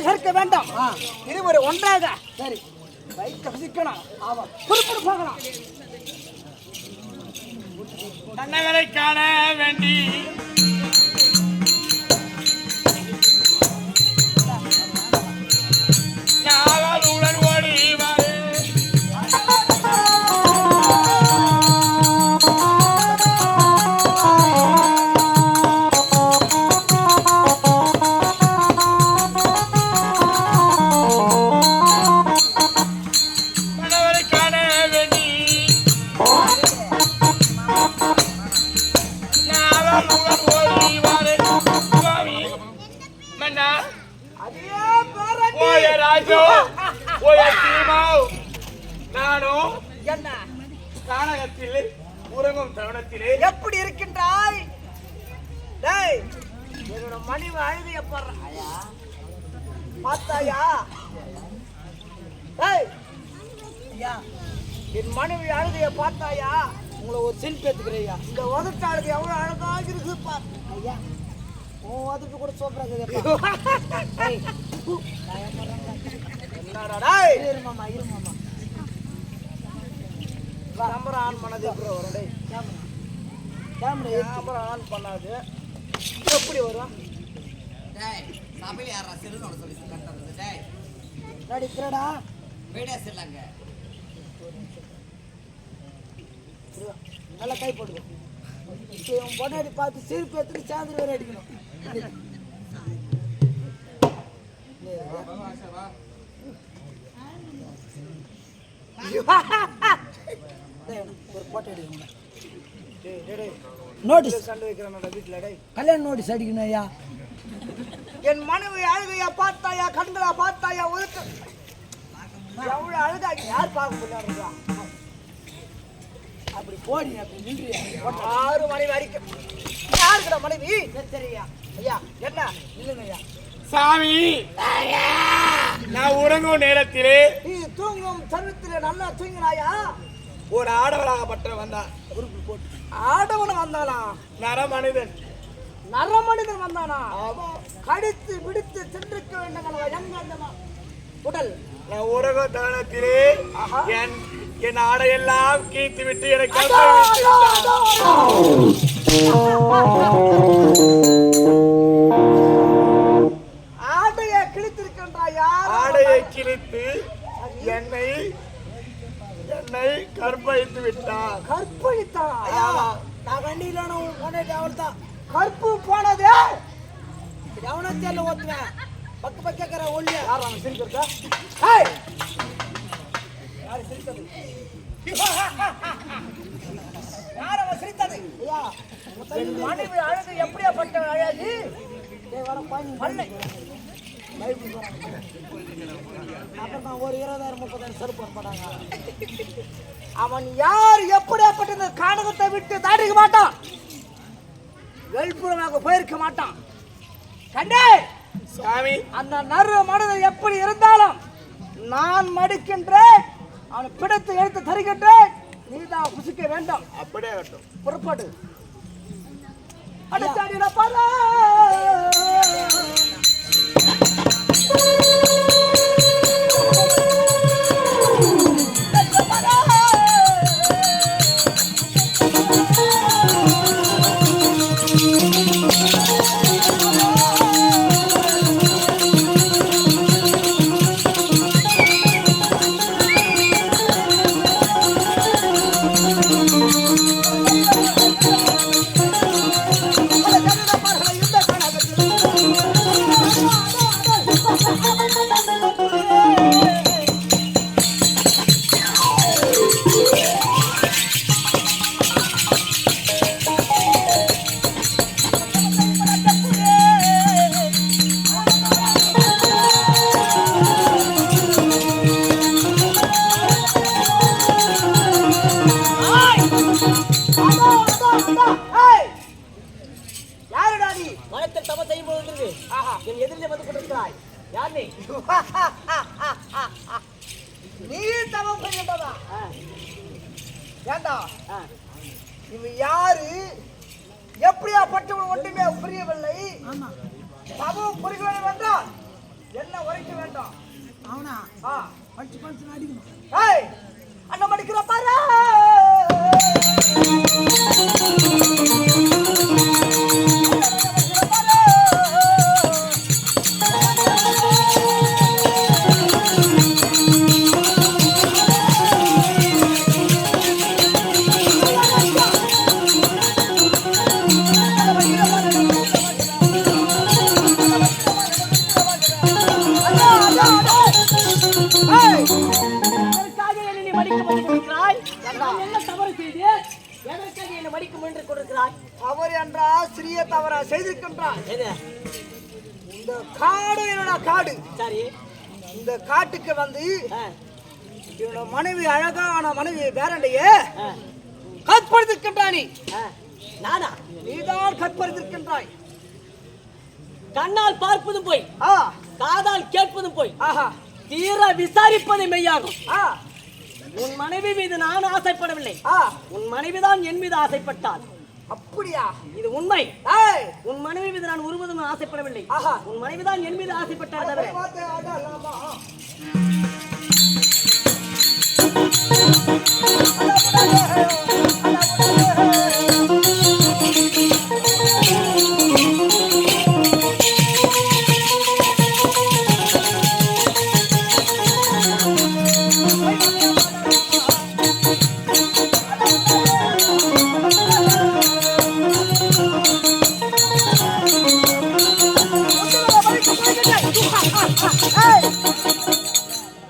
சேர்க்க வேண்டாம். இருவரு ஒன்றாக சரி வைத்து வசிக்கணும். ஆமா குறிப்பிட்டு போகலாம். கண்ணவரை காண வேண்டி நாவலுடன் ஓடி எப்படி இருக்கின்றாய்? என்னோட மனைவி அழுதைய பார்த்தாயா? என் மனைவி அழுதைய பார்த்தாயா? உங்களை ஒரு செல்ஃபி எடுத்துக்கிறையா? இந்த உதட்டு அழுது எவ்வளவு அழகாக இருக்குது பார். ஐயா உன் உதட்டு கூட சூப்பரா இருக்குது. இருமாமா இருமாமா கேமரா ஆன் பண்ணது எப்படி வரும்? டேய் கேமரா ஆன் பண்ணாது எப்படி வரும்? டேய் சபையில யாரா செல்லுன்னு சொல்லி கட்டறது? டேய் நடிக்கிறடா வீடியோ செல்லாங்க. நல்லா கை போடுங்க. இவன் பொண்ணாடி பார்த்து சிரிப்பு எடுத்துட்டு சாந்திரி வேற அடிக்கணும். ஒரு போட்டோ எடுக்கணும். நோட்டீஸ் கண்டு வைக்கிறேன் வீட்டுல. கல்யாண நோட்டீஸ் அடிக்கணும். ஐயா என் மனைவி அழுகையா பார்த்தாயா? கண்களா பார்த்தாயா? ஒதுக்கு எவ்வளவு அழுகா யார் பார்க்க முடியாதுங்களா? அப்படி போடி அப்படி நின்றியா? 6 மனைவி அடிக்க யாருக்கிற மனைவி? சரியா ஐயா என்ன இல்லைங்க ஐயா. சாமி நான் உறங்கும் நேரத்திலே நீ தூங்கும் தருணத்திலே நல்லா தூங்கினாயா? ஒரு ஆடவராகப்பட்ட வந்தான். ஆடவன் வந்தானா? நரமனிதன். நரமனிதன் வந்தானா? கடித்து விடுத்து தின்றுக்க வேண்டும் எங்க உடல். நான் உறங்கும் தருணத்திலே என் ஆடையெல்லாம் கீத்து விட்டு எனக்கு ஆடையை கிழித்திருக்கின்றாயா? ஆடையை கிழித்து என்னை கற்பழித்து விட்டான். கற்பழித்தான்? நான் வண்டியில போனது அவள்தான். கற்பு போனது எவனோ தெரியல. ஓத்துவேன் பக்க பக்கற ஒல்லியா யார் அவன் சிரிக்கிறதா? யாரு சிரித்தது? யார் அவன் சிரித்தது? என் மனைவி அழகு எப்படியாப்பட்ட அழகு? பல்லை அப்புறம் ஒரு 20,000 30,000 செருப்பு போட்டாங்க. அவன் யார் எப்படியாப்பட்ட கானகத்தை விட்டு தாண்டிக்க மாட்டான். வெல்புறமாக போயிருக்க மாட்டான். கண்டே சாமி அந்த நறு மனிதன் எப்படி இருந்தாலும் நான் மடிக்கின்றேன். அவனை பிடித்து எடுத்து தருகின்றேன். நீதான் புசிக்க வேண்டும். அப்படியே கட்டும் புறப்பாடு அடிச்சாடின பாரு. நீ தவம் செய்யண்டதா? ஏண்டா இவ யாரு? எப்படியாப்பட்டவன் ஒன்றுமே புரியவில்லை. தவம் புரிய வேண்டும் என்றால் என்ன உரைக்க வேண்டும்? அவனா ஆ பஞ்சு பஞ்சு அடிக்கணும். ஏய் அண்ணன் மடிக்கிற பாரு. தவறு என்றா சிறிய தவறா செய்திருக்கின்றான். இந்த காடு என்னோட காடு. சரி, இந்த காட்டுக்கு வந்து என்னோட மனைவி அழகான மனைவி வேறண்டையே கற்பழித்திருக்கின்றாய். நானா? நீதான் கற்பழித்திருக்கின்றாய். கண்ணால் பார்ப்பதும் போய், காதால் கேட்பதும் போய், ஆஹா, தீர விசாரிப்பது மெய்யாகும். ஆ, உன் மனைவி மீது நான் ஆசைப்படவில்லை. ஆ, உன் மனைவிதான் என் மீது ஆசைப்பட்டாள். அப்படியா? இது உண்மை. ஏய், உன் மனைவி மீது நான் ஒருவதும் ஆசைப்படவில்லை. ஆஹா, உன் மனைவிதான் என் மீது ஆசைப்பட்டாள் தவிர.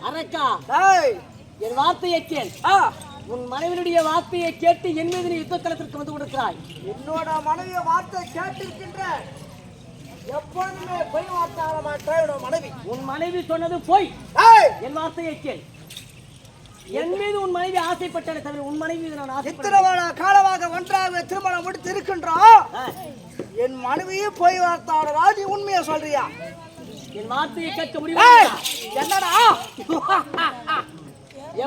அரக்கா, என் வார்த்தையை கேள். உன் மனைவியுடைய வார்த்தையை கேட்டு என் மீது நீ யுத்த களத்திற்கு வந்து கொடுக்கிறாய். என்னோட மனைவிய வார்த்தை கேட்டிருக்கின்ற எப்பொழுதுமே பொய் வார்த்தை மாற்ற மனைவி. உன் மனைவி சொன்னது போய். ஏய், என் வார்த்தையை கேள். என் மீது உன் மனைவி ஆசைப்பட்டாலே தவிர உன் மனைவி மீது நான் இத்தனை ஆசைப்பட்டேன். காலமாக ஒன்றாக திருமணம் முடித்து இருக்கின்றோம். என் மனைவியும் பொய் வார்த்தாடா, நீ உண்மையா சொல்றியா? என் வார்த்தையை கேட்க ஏய், முடியும். என்னடா?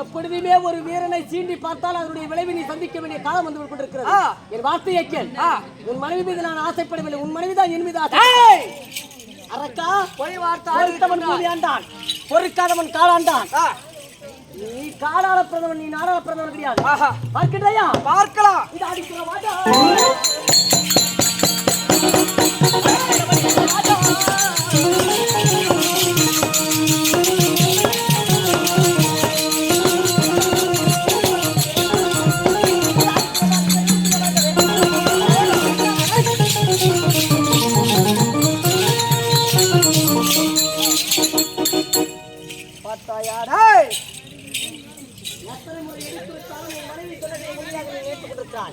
எப்பொழுதுமே ஒரு வீரனை சீண்டி பார்த்தால் அதனுடைய விளைவை நீ சந்திக்க வேண்டிய காலம் வந்து கொண்டிருக்கிறது. என் வார்த்தையை கேள். உன் மனைவி மீது நான் ஆசைப்படவில்லை. உன் மனைவி தான் என் மீது ஆசை. அரக்கா, பொய் வார்த்தை பொறுத்தவன் கூலியாண்டான், பொறுக்காதவன் காலாண்டான். நீ காலாள பிரதமன், நீ நாடாள பிரதமன் கிடையாது. பார்க்கின்றையா? பார்க்கலாம். இது அடிக்கிற வாடா.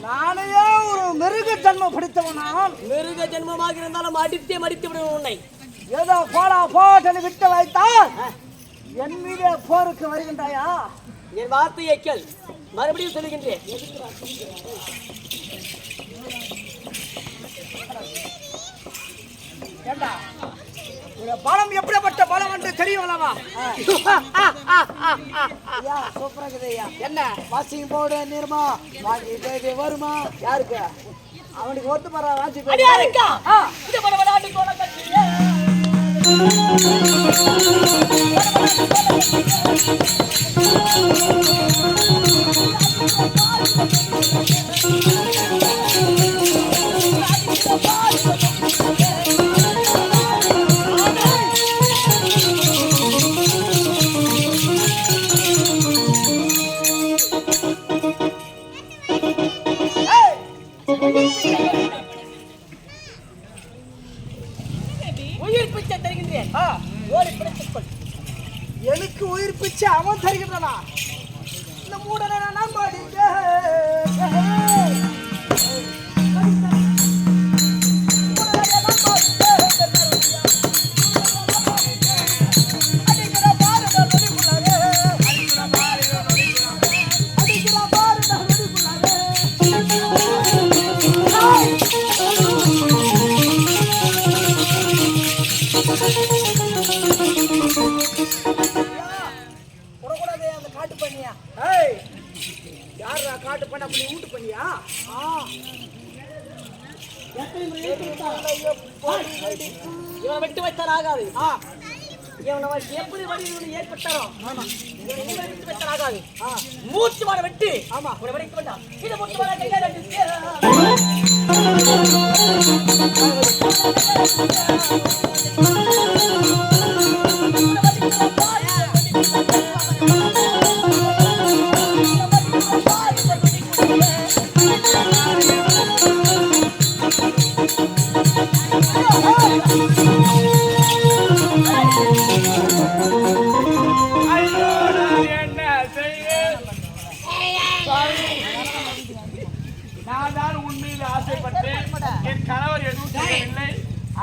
நானே ஒரு மிருக ஜன்மம் படித்தவனான். மிருக ஜென்மமாக இருந்தாலும் அடித்தே மடித்து விடுவோம் உன்னை. ஏதோ போடா போட்டு விட்டு வைத்தால் என் மீது போருக்கு வருகின்றாயா? என் வார்த்தையை கேள். மறுபடியும் சொல்லுகின்றேன். ஏண்டா, இந்த பலம் எப்படிப்பட்ட பலம் என்று தெரியும் அல்லவா? சூப்பரா இருக்குது ஐயா. என்ன வாஷிங் போடு நிர்மா வாங்கி பேபி வருமா? யாருக்கு? அவனுக்கு ஒத்து போற வாஷிங் அடி அரக்கா, இந்த பட விளையாட்டு கோல கட்டியே. உயிர் பிச்சை தருகின்றேன். ஓடி பிடித்துக் கொள். எனக்கு உயிர் பிச்சை அவன் தருகின்றனா? இந்த மூடனை நான் நம்பாதீங்க. காட்டு பண்ண அப்படி ஊட்டு பண்ணியா? இவனை விட்டு வைத்தால் ஆகாது. இவன் நம்ம எப்படி வழியில் ஏற்பட்டாலும் இவனை இனிமே விட்டு வைத்தால் ஆகாது. மூச்சு மாட வெட்டு. ஆமா. உன்னை வெடிக்க வேண்டாம். இது மூச்சு மாட கையில ரெண்டு ஐயோ, நான் என்ன செய்வேன்? நான் தான் உண்மையில் ஆசைப்பட்டேன். என் கணவர் எதுவும் செய்யவில்லை.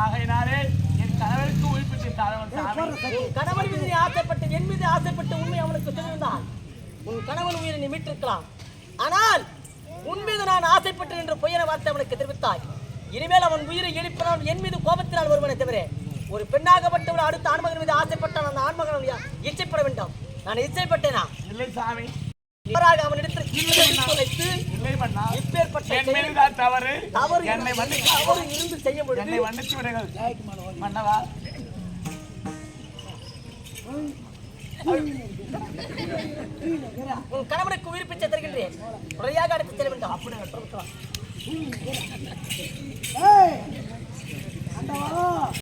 ஆகையினாலே என் கணவருக்கு உயிர்ப்பித்து தாழ்வன் சாமி. உன் கணவன் மீது நீ ஆசைப்பட்டு என் மீது ஆசைப்பட்டு உண்மை அவனுக்கு தெரிந்தால் உன் கணவன் உயிரை நீ மீட்டிருக்கலாம். ஆனால் உன் மீது நான் ஆசைப்பட்டேன் என்ற பொய்யன வார்த்தை அவனுக்கு தெரிவித்தாய். இனிமேல் அவன் உயிரை எழுப்பினால் என் மீது கோபத்தினால் வருவனை தவிர ஒரு பெண்ணாகப்பட்டவள் அடுத்த ஆண்மகன் மீது ஆசைப்பட்டான். அந்த ஆண்மகன் இச்சைப்பட வேண்டாம். நான் இச்சைப்பட்டேனா? இல்லை சாமி, அவனிடத்தில் இல்லை பண்ணா. இப்பேற்பட்ட என் மீதுதான் தவறு. தவறு என்னை மன்னித்து தவறு இருந்து செய்ய என்னை முடியும். மன்னித்து விடுங்கள் மன்னவா. உன் கணவனுக்கு உயிர் பிச்சை தருகின்றேன். முறையாக அடைத்து செல்ல வேண்டாம். அப்படி அந்த வரம்